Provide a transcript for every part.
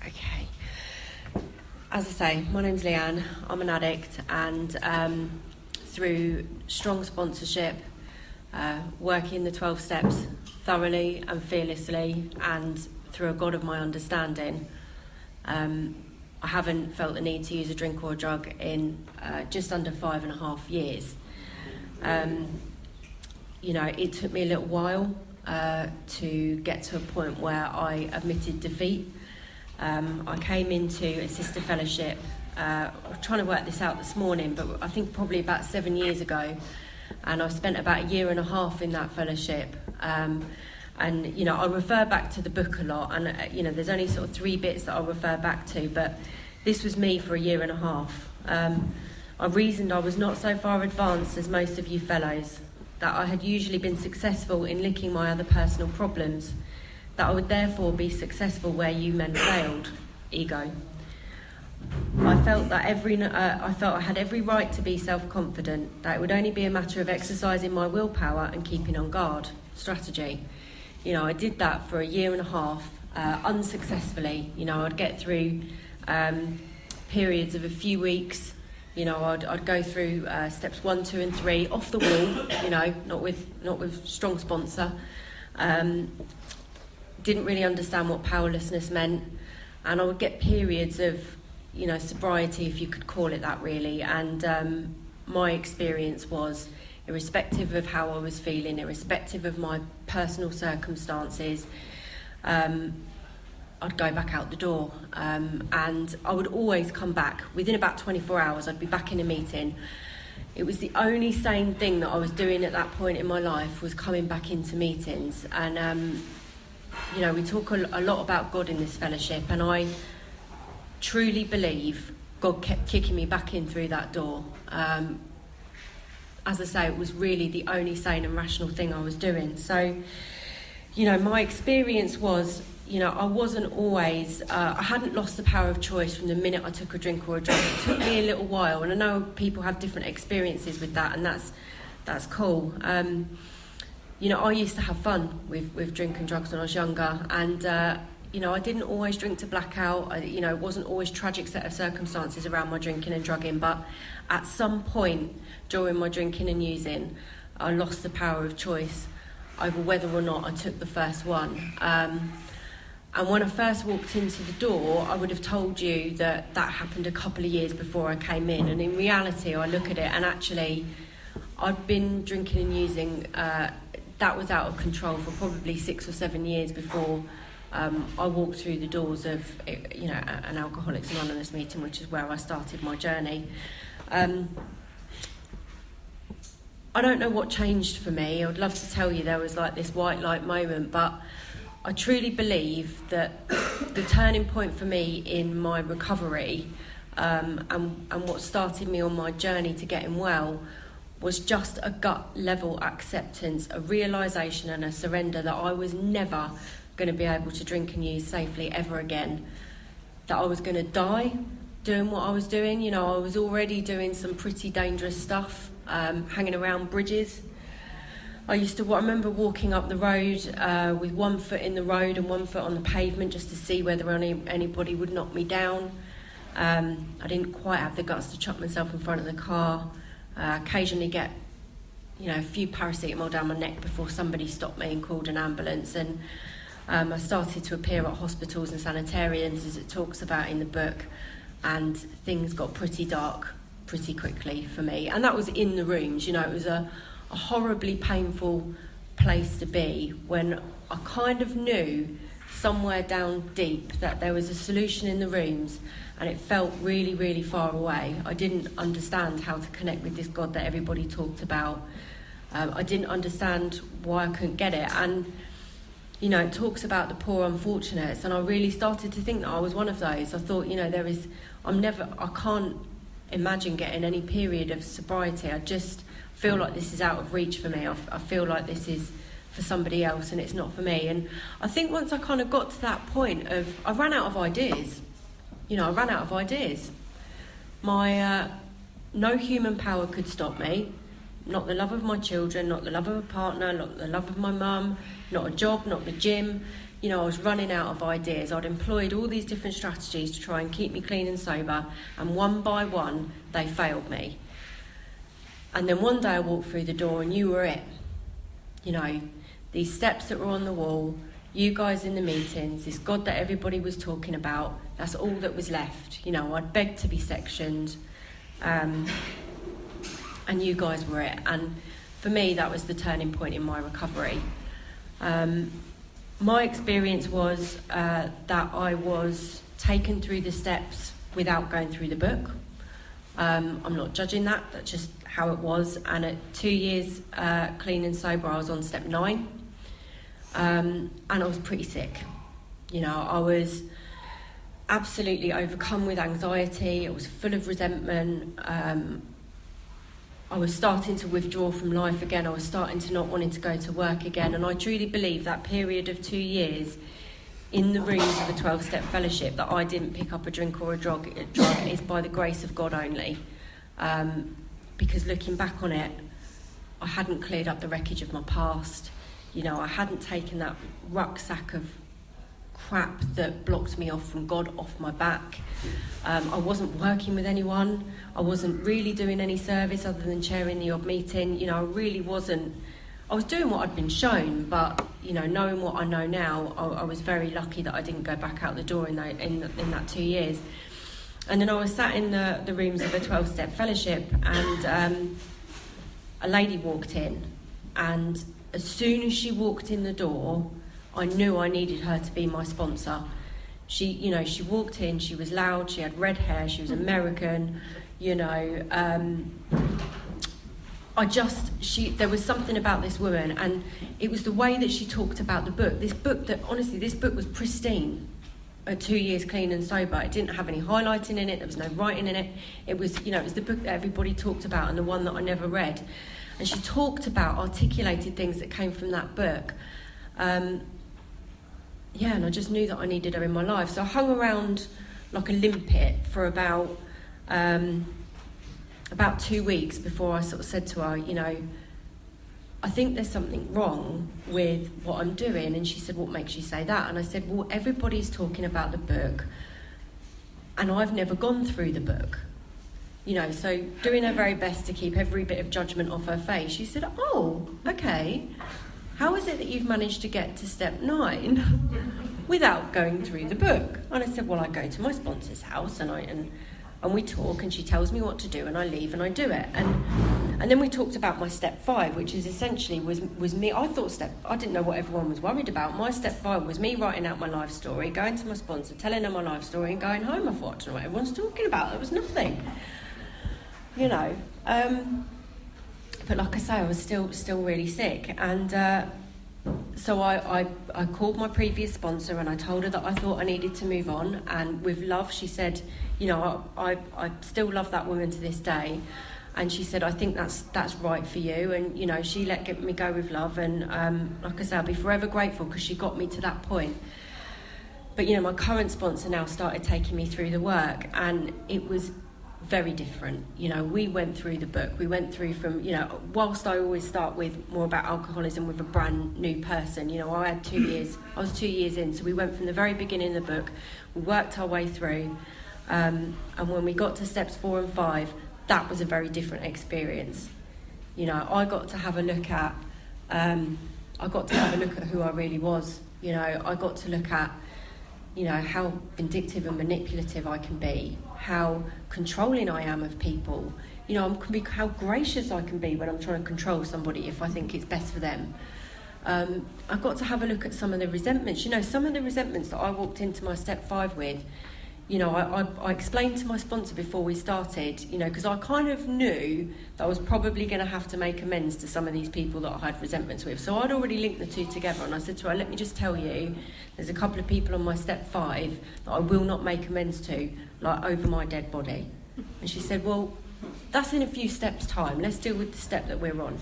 Okay. As I say, my name's Leanne. I'm an addict, and through strong sponsorship, working the 12 steps thoroughly and fearlessly, and through a God of my understanding, I haven't felt the need to use a drink or a drug in just under 5.5 years. It took me a little while to get to a point where I admitted defeat. I came into a sister fellowship. I was trying to work this out this morning, but I think probably about 7 years ago, and I spent about 1.5 years in that fellowship. I refer back to the book a lot, and there's only sort of 3 bits that I'll refer back to, but this was me for 1.5 years. I reasoned I was not so far advanced as most of you fellows, that I had usually been successful in licking my other personal problems, that I would therefore be successful where you men failed. Ego. I felt I had every right to be self-confident, that it would only be a matter of exercising my willpower and keeping on guard. Strategy. I did that for 1.5 years, unsuccessfly. I'd get through periods of a few weeks. I'd go through steps 1, 2 and 3 off the wall, not with strong sponsor. Didn't really understand what powerlessness meant, and I would get periods of sobriety, if you could call it that, really. And my experience was, irrespective of how I was feeling, irrespective of my personal circumstances, I'd go back out the door, and I would always come back. Within about 24 hours, I'd be back in a meeting. It was the only sane thing that I was doing at that point in my life, was coming back into meetings. And we talk a lot about God in this fellowship, and I truly believe God kept kicking me back in through that door. As I say, it was really the only sane and rational thing I was doing. So, my experience was, I wasn't always, I hadn't lost the power of choice from the minute I took a drink or a drug. It took me a little while, and I know people have different experiences with that, and that's cool. I used to have fun with drink and drugs when I was younger, and I didn't always drink to blackout. It wasn't always tragic set of circumstances around my drinking and drugging, but at some point during my drinking and using, I lost the power of choice over whether or not I took the first one. And when I first walked into the door, I would have told you that happened a couple of years before I came in, and in reality I look at it, and actually I'd been drinking and using, that was out of control for probably 6 or 7 years before I walked through the doors of an Alcoholics Anonymous meeting, which is where I started my journey. I don't know what changed for me. I would love to tell you there was like this white light moment, but I truly believe that the turning point for me in my recovery, and what started me on my journey to getting well, was just a gut level acceptance, a realisation and a surrender that I was never going to be able to drink and use safely ever again, that I was going to die doing what I was doing. I was already doing some pretty dangerous stuff, hanging around bridges. I remember walking up the road with 1 foot in the road and 1 foot on the pavement, just to see whether anybody would knock me down. I didn't quite have the guts to chuck myself in front of the car. Occasionally get a few paracetamol down my neck before somebody stopped me and called an ambulance. And I started to appear at hospitals and sanitariums, as it talks about in the book, and things got pretty dark pretty quickly for me. And that was in the rooms. It was a horribly painful place to be, when I kind of knew somewhere down deep that there was a solution in the rooms, and it felt really, really far away. I didn't understand how to connect with this God that everybody talked about. I didn't understand why I couldn't get it. And it talks about the poor unfortunates, and I really started to think that I was one of those. I thought, I can't imagine getting any period of sobriety. I just feel like this is out of reach for me. I feel like this is for somebody else and it's not for me. And I think once I kind of got to that point I ran out of ideas. My no human power could stop me. Not the love of my children, not the love of a partner, not the love of my mum, not a job, not the gym. I was running out of ideas. I'd employed all these different strategies to try and keep me clean and sober, and one by one, they failed me. And then one day I walked through the door and you were it. These steps that were on the wall, you guys in the meetings, this God that everybody was talking about, that's all that was left. I'd begged to be sectioned, and you guys were it. And for me, that was the turning point in my recovery. My experience was that I was taken through the steps without going through the book. I'm not judging that, that's just how it was. And at 2 years clean and sober, I was on step 9. And I was pretty sick. I was absolutely overcome with anxiety. I was full of resentment. I was starting to withdraw from life again. I was starting to not wanting to go to work again. And I truly believe that period of 2 years in the rooms of the 12-step fellowship, that I didn't pick up a drink or a drug is by the grace of God only. Because looking back on it, I hadn't cleared up the wreckage of my past. I hadn't taken that rucksack of crap that blocked me off from God off my back. I wasn't working with anyone. I wasn't really doing any service other than chairing the odd meeting. I really wasn't. I was doing what I'd been shown, but knowing what I know now, I was very lucky that I didn't go back out the door in that 2 years. And then I was sat in the rooms of a 12-step fellowship, and a lady walked in, and as soon as she walked in the door, I knew I needed her to be my sponsor. She walked in, she was loud, she had red hair, she was American, there was something about this woman, and it was the way that she talked about the book. This book was pristine at 2 years clean and sober. It didn't have any highlighting in it, there was no writing in it. It was the book that everybody talked about and the one that I never read. And she articulated things that came from that book. And I just knew that I needed her in my life. So I hung around like a limpet for about 2 weeks before I sort of said to her, I think there's something wrong with what I'm doing. And she said, what makes you say that? And I said, well, everybody's talking about the book, and I've never gone through the book. So doing her very best to keep every bit of judgment off her face, she said, oh, okay. How is it that you've managed to get to step 9 without going through the book? And I said, well, I go to my sponsor's house and we talk, and she tells me what to do, and I leave and I do it. And then we talked about my step 5, which is essentially was me. I didn't know what everyone was worried about. My step 5 was me writing out my life story, going to my sponsor, telling her my life story, and going home. I thought, I don't know what everyone's talking about. There was nothing, But like I say, I was still really sick, and so I called my previous sponsor and I told her that I thought I needed to move on. And with love, she said, I still love that woman to this day, and she said, I think that's right for you. And she let me go with love, and like I say, I'll be forever grateful because she got me to that point. But my current sponsor now started taking me through the work, and it was very different. We went through the book. We went through from, whilst I always start with more about alcoholism with a brand new person, I was 2 years in, so we went from the very beginning of the book. We worked our way through, and when we got to steps 4 and 5, that was a very different experience. I got to have a look at who I really was. I got to look at how vindictive and manipulative I can be, how controlling I am of people. How gracious I can be when I'm trying to control somebody if I think it's best for them. I got to have a look at some of the resentments. Some of the resentments that I walked into my step 5 with, I explained to my sponsor before we started, because I kind of knew that I was probably going to have to make amends to some of these people that I had resentments with. So I'd already linked the two together, and I said to her, let me just tell you, there's a couple of people on my step 5 that I will not make amends to, like over my dead body. And she said, well, that's in a few steps' time. Let's deal with the step that we're on.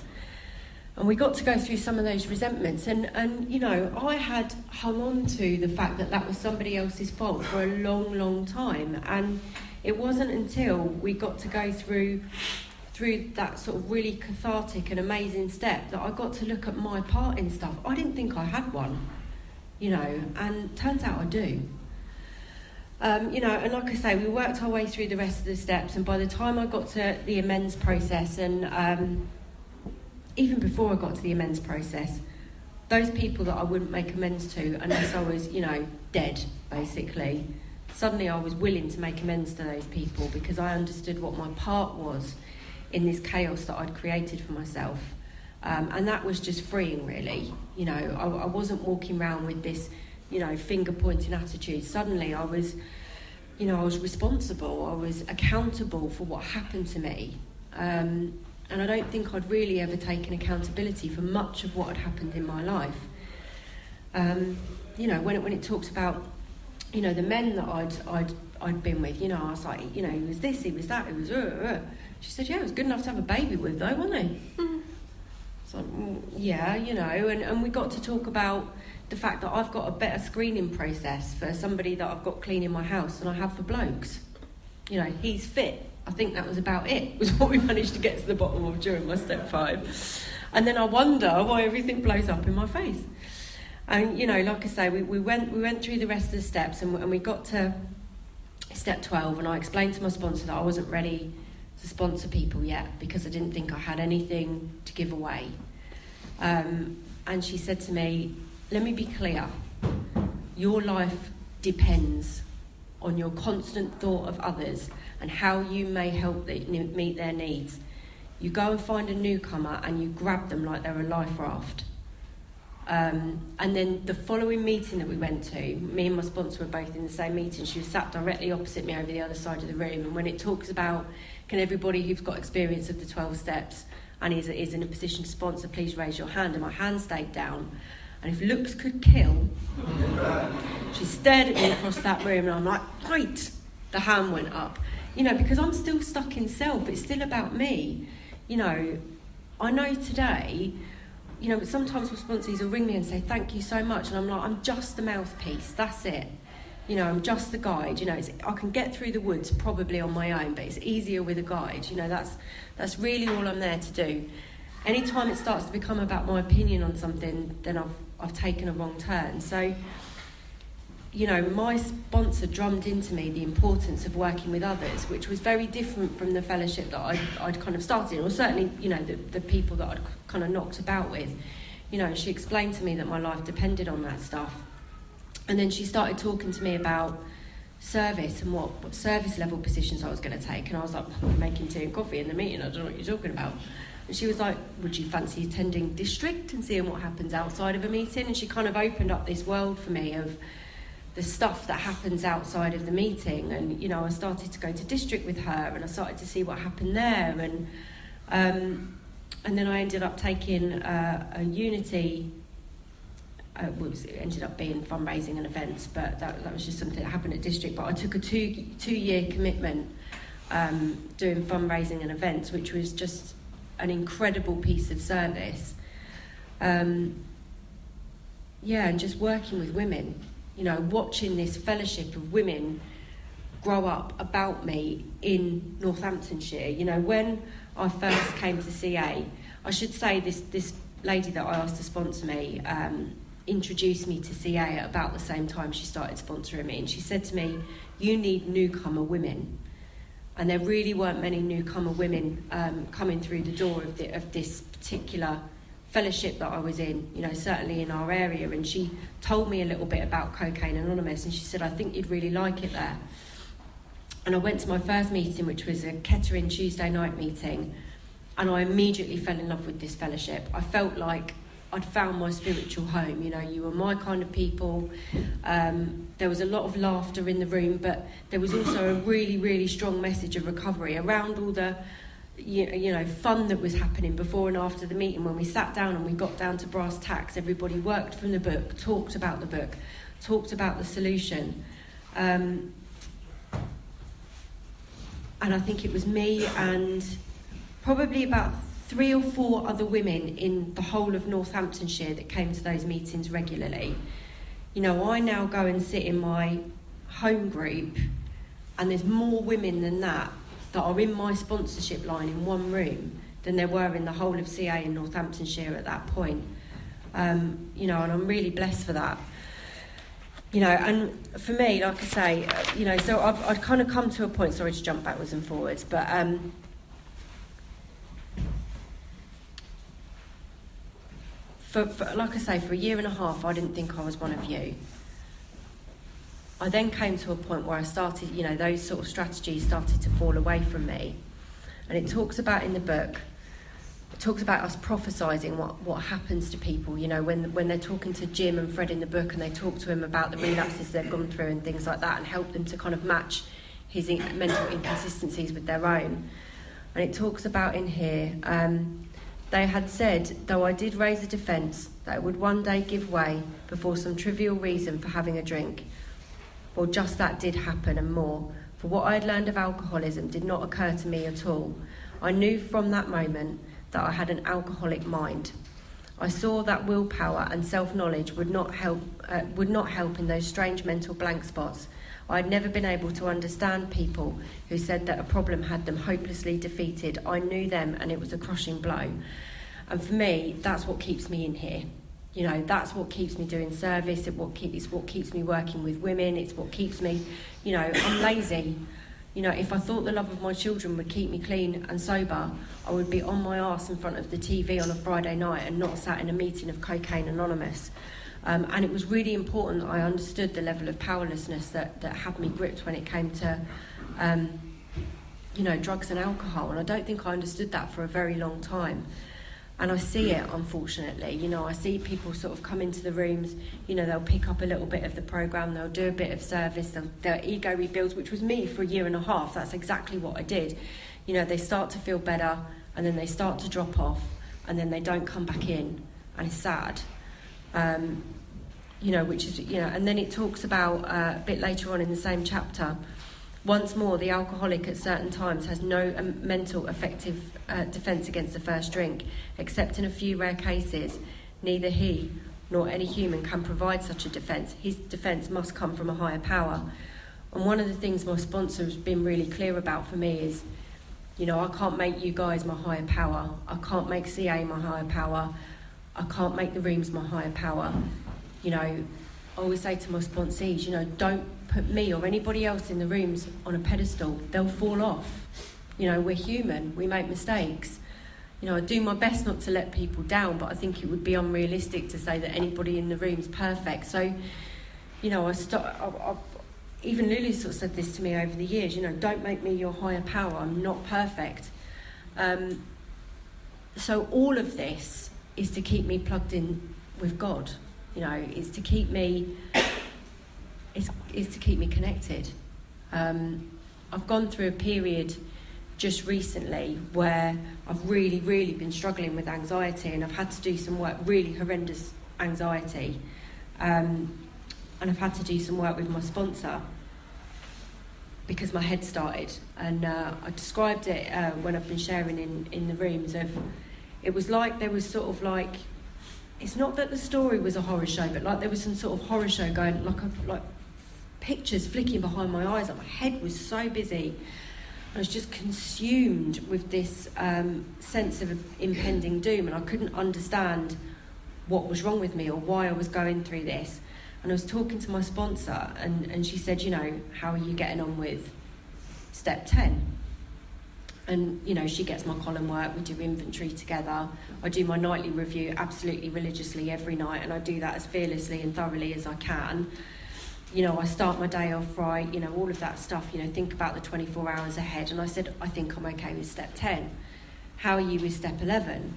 And we got to go through some of those resentments, and I had hung on to the fact that was somebody else's fault for a long, long time. And it wasn't until we got to go through that sort of really cathartic and amazing step that I got to look at my part in stuff. I didn't think I had one. you know, and turns out I do. You know, and like I say, we worked our way through the rest of the steps, and by the time I got to the amends process, and even before I got to the amends process, those people that I wouldn't make amends to unless I was, you know, dead, basically, suddenly I was willing to make amends to those people because I understood what my part was in this chaos that I'd created for myself. And that was just freeing, really. You know, I wasn't walking around with this, you know, finger-pointing attitude. Suddenly I was, you know, I was responsible. I was accountable for what happened to me. And I don't think I'd really ever taken accountability for much of what had happened in my life. You know, when it talks about, you know, the men that I'd been with, you know, I was like, you know, he was this, he was that, he was... She said, yeah, it was good enough to have a baby with, though, wasn't he? So, yeah, you know, and we got to talk about the fact that I've got a better screening process for somebody that I've got cleaning my house than I have for blokes. You know, he's fit. I think that was about it, was what we managed to get to the bottom of during my step 5. And then I wonder why everything blows up in my face. And, you know, like I say, we went through the rest of the steps, and we got to step 12, and I explained to my sponsor that I wasn't ready to sponsor people yet because I didn't think I had anything to give away. And she said to me, let me be clear, your life depends on your constant thought of others and how you may help meet their needs. You go and find a newcomer and you grab them like they're a life raft. And then the following meeting that we went to, me and my sponsor were both in the same meeting. She was sat directly opposite me over the other side of the room. And when it talks about, can everybody who's got experience of the 12 steps and is in a position to sponsor, please raise your hand. And my hand stayed down. And if looks could kill, she stared at me across that room, and I'm like, right, the hand went up. You know, because I'm still stuck in self. It's still about me. You know, I know today, you know, sometimes my sponsors will ring me and say, thank you so much. And I'm like, I'm just the mouthpiece. That's it. You know, I'm just the guide. You know, I can get through the woods probably on my own, but it's easier with a guide. You know, that's really all I'm there to do. Anytime it starts to become about my opinion on something, then I've taken a wrong turn. So, you know, my sponsor drummed into me the importance of working with others, which was very different from the fellowship that I'd kind of started, or certainly, you know, the people that I'd kind of knocked about with. You know, she explained to me that my life depended on that stuff. And then she started talking to me about service and what service level positions I was going to take. And I was like, I'm making tea and coffee in the meeting, I don't know what you're talking about. And she was like, would you fancy attending district and seeing what happens outside of a meeting? And she kind of opened up this world for me of the stuff that happens outside of the meeting. And, you know, I started to go to district with her, and I started to see what happened there. And then I ended up taking a Unity, it ended up being fundraising and events, but that was just something that happened at district. But I took a two-year commitment doing fundraising and events, which was just an incredible piece of service. And just working with women, you know, watching this fellowship of women grow up about me in Northamptonshire. You know, when I first came to CA, I should say this lady that I asked to sponsor me introduced me to CA at about the same time she started sponsoring me, and she said to me, you need newcomer women. And there really weren't many newcomer women coming through the door of this particular fellowship that I was in, you know, certainly in our area. And she told me a little bit about Cocaine Anonymous, and she said, I think you'd really like it there. And I went to my first meeting, which was a Kettering Tuesday night meeting, and I immediately fell in love with this fellowship. I felt like I'd found my spiritual home. You know, you were my kind of people. There was a lot of laughter in the room, but there was also a really, really strong message of recovery around all the, you know, fun that was happening before and after the meeting. When we sat down and we got down to brass tacks, everybody worked from the book, talked about the book, talked about the solution. And I think it was me and probably about 3 or 4 other women in the whole of Northamptonshire that came to those meetings regularly. You know, I now go and sit in my home group, and there's more women than that are in my sponsorship line in one room than there were in the whole of CA in Northamptonshire at that point. You know, and I'm really blessed for that. You know, and for me, like I say, you know, so I'd kind of come to a point, sorry to jump backwards and forwards, but for like I say, for a year and a half, I didn't think I was one of you. I then came to a point where I started, you know, those sort of strategies started to fall away from me. And it talks about in the book, it talks about us prophesying what happens to people, you know, when they're talking to Jim and Fred in the book, and they talk to him about the relapses they've gone through and things like that, and help them to kind of match his mental inconsistencies with their own. And it talks about in here, they had said, though I did raise a defence, that it would one day give way before some trivial reason for having a drink. Well, just that did happen and more, for what I had learned of alcoholism did not occur to me at all. I knew from that moment that I had an alcoholic mind. I saw that willpower and self-knowledge would not help in those strange mental blank spots. I had never been able to understand people who said that a problem had them hopelessly defeated. I knew them, and it was a crushing blow. And for me, that's what keeps me in here. You know, that's what keeps me doing service. It's what keeps me working with women. It's what keeps me, you know, I'm lazy. You know, if I thought the love of my children would keep me clean and sober, I would be on my arse in front of the TV on a Friday night and not sat in a meeting of Cocaine Anonymous. And it was really important that I understood the level of powerlessness that had me gripped when it came to, you know, drugs and alcohol. And I don't think I understood that for a very long time. And I see it, unfortunately. You know, I see people sort of come into the rooms, you know, they'll pick up a little bit of the programme, they'll do a bit of service, their ego rebuilds, which was me for a year and a half. That's exactly what I did. You know, they start to feel better, and then they start to drop off, and then they don't come back in, and it's sad. You know, which is, you know, and then it talks about, a bit later on in the same chapter, once more, the alcoholic at certain times has no mental effective defence against the first drink, except in a few rare cases. Neither he nor any human can provide such a defence. His defence must come from a higher power. And one of the things my sponsor has been really clear about for me is, you know, I can't make you guys my higher power. I can't make CA my higher power. I can't make the rooms my higher power. You know, I always say to my sponsees, you know, don't put me or anybody else in the rooms on a pedestal. They'll fall off. You know, we're human. We make mistakes. You know, I do my best not to let people down, but I think it would be unrealistic to say that anybody in the room's perfect. So, you know, even Lily sort of said this to me over the years, you know, don't make me your higher power. I'm not perfect. So all of this is to keep me plugged in with God. You know, it's to keep me connected. I've gone through a period just recently where I've really, really been struggling with anxiety, and I've had to do some work, really horrendous anxiety, and I've had to do some work with my sponsor because my head started. And I described it when I've been sharing in the rooms of, it was like there was sort of like, it's not that the story was a horror show, but like there was some sort of horror show going, like pictures flicking behind my eyes. Like my head was so busy. I was just consumed with this sense of impending doom, and I couldn't understand what was wrong with me or why I was going through this. And I was talking to my sponsor, and she said, you know, how are you getting on with step 10? And, you know, she gets my column work, we do inventory together. I do my nightly review absolutely religiously every night, and I do that as fearlessly and thoroughly as I can. You know, I start my day off right, you know, all of that stuff, you know, think about the 24 hours ahead. And I said, I think I'm okay with step 10. How are you with step 11? And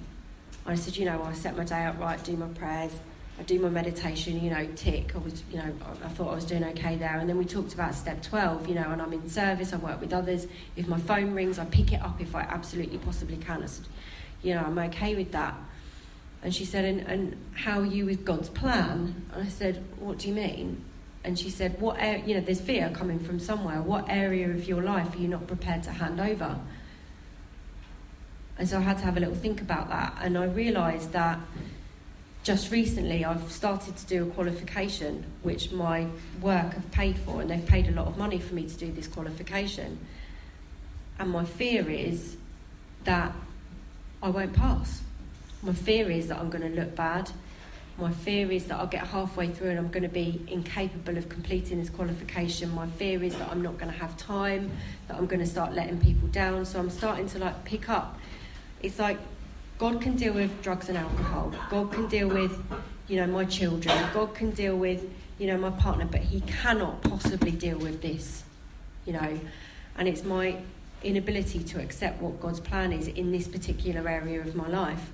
I said, you know, I set my day up right, do my prayers, I do my meditation, you know, tick. I was, you know, I thought I was doing okay there. And then we talked about step 12, you know, and I'm in service, I work with others. If my phone rings, I pick it up if I absolutely possibly can. I said, you know, I'm okay with that. And she said, and how are you with God's plan? And I said, what do you mean? And she said, you know, there's fear coming from somewhere. What area of your life are you not prepared to hand over? And so I had to have a little think about that. And I realised that just recently I've started to do a qualification, which my work have paid for, and they've paid a lot of money for me to do this qualification. And my fear is that I won't pass. My fear is that I'm going to look bad. My fear is that I'll get halfway through and I'm going to be incapable of completing this qualification. My fear is that I'm not going to have time, that I'm going to start letting people down. So I'm starting to like pick up. It's like God can deal with drugs and alcohol. God can deal with, my children. God can deal with, my partner, but he cannot possibly deal with this, And it's my inability to accept what God's plan is in this particular area of my life.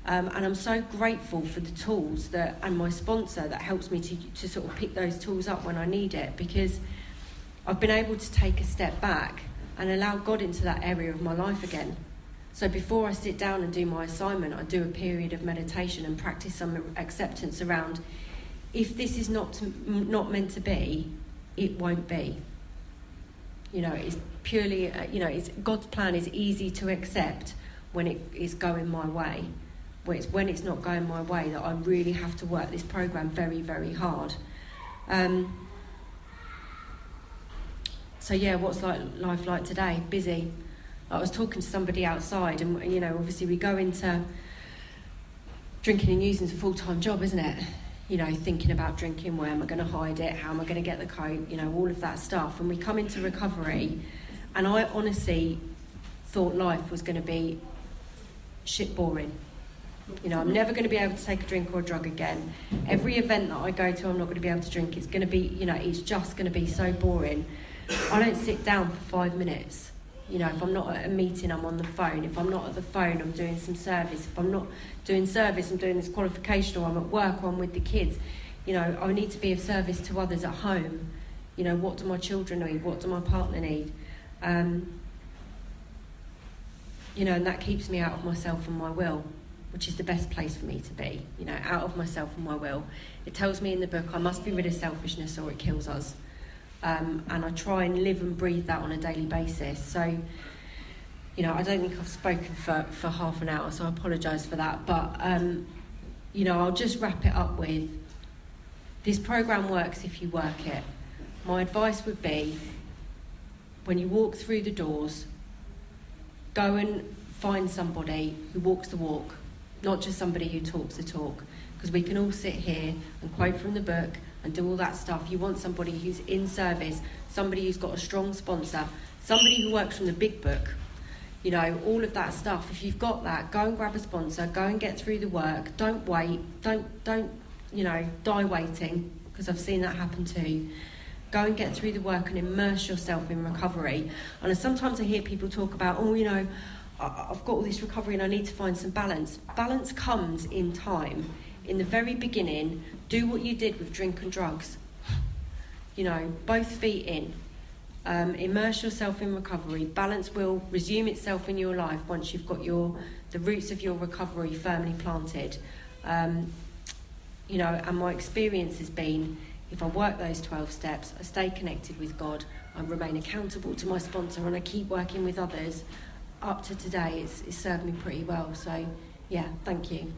And I'm so grateful for the tools and my sponsor that helps me to sort of pick those tools up when I need it, because I've been able to take a step back and allow God into that area of my life again. So before I sit down and do my assignment, I do a period of meditation and practice some acceptance around, if this is not meant to be, it won't be. It's purely, it's God's plan is easy to accept when it is going my way. It's when it's not going my way that I really have to work this program very, very hard. What's life like today? Busy. I was talking to somebody outside, and obviously we go into drinking and using is a full-time job, isn't it? Thinking about drinking, where am I going to hide it? How am I going to get the coke? All of that stuff. And we come into recovery, and I honestly thought life was going to be shit boring. I'm never going to be able to take a drink or a drug again. Every event that I go to, I'm not going to be able to drink. It's going to be, it's just going to be so boring. I don't sit down for 5 minutes. If I'm not at a meeting, I'm on the phone. If I'm not at the phone, I'm doing some service. If I'm not doing service, I'm doing this qualification, or I'm at work, or I'm with the kids. I need to be of service to others at home. What do my children need? What do my partner need? And that keeps me out of myself and my will, which is the best place for me to be, out of myself and my will. It tells me in the book I must be rid of selfishness or it kills us. And I try and live and breathe that on a daily basis. So, I don't think I've spoken for half an hour, so I apologise for that. But, I'll just wrap it up with, this programme works if you work it. My advice would be, when you walk through the doors, go and find somebody who walks the walk, not just somebody who talks the talk. Because we can all sit here and quote from the book and do all that stuff. You want somebody who's in service, somebody who's got a strong sponsor, somebody who works from the big book, all of that stuff. If you've got that, go and grab a sponsor, go and get through the work. Don't wait, don't die waiting, because I've seen that happen too. Go and get through the work and immerse yourself in recovery. And sometimes I hear people talk about, I've got all this recovery and I need to find some balance. Balance comes in time. In the very beginning, do what you did with drink and drugs. Both feet in. Immerse yourself in recovery. Balance will resume itself in your life once you've got the roots of your recovery firmly planted. And my experience has been, if I work those 12 steps, I stay connected with God, I remain accountable to my sponsor, and I keep working with others, up to today, it's served me pretty well. So, thank you.